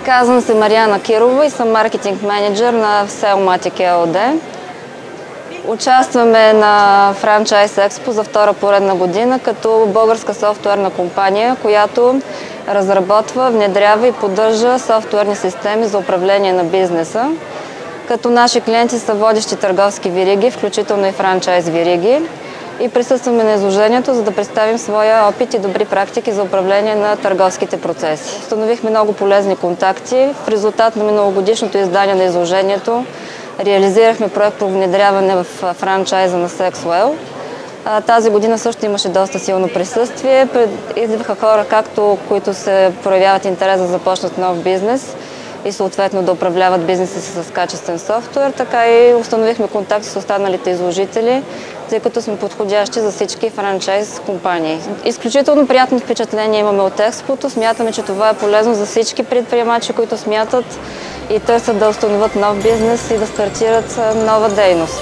Казвам се Мариана Кирова и съм маркетинг менеджер на Селматик ЕООД. Участваме на Франчайз Експо за втора поредна година като българска софтуерна компания, която разработва, внедрява и поддържа софтуерни системи за управление на бизнеса. Като наши клиенти са водещи търговски вериги, включително и франчайз вериги. И присъстваме на изложението, за да представим своя опит и добри практики за управление на търговските процеси. Установихме много полезни контакти. В резултат на миналогодишното издание на изложението реализирахме проект по внедряване в франчайза на Sexwell. Тази година също имаше доста силно присъствие. Идваха хора, както които се проявяват интерес да започнат нов бизнес и съответно да управляват бизнеса си с качествен софтуер, така и установихме контакти с останалите изложители, тъй като сме подходящи за всички франчайз компании. Изключително приятно впечатление имаме от експото. Смятаме, че това е полезно за всички предприемачи, които смятат и търсят да установят нов бизнес и да стартират нова дейност.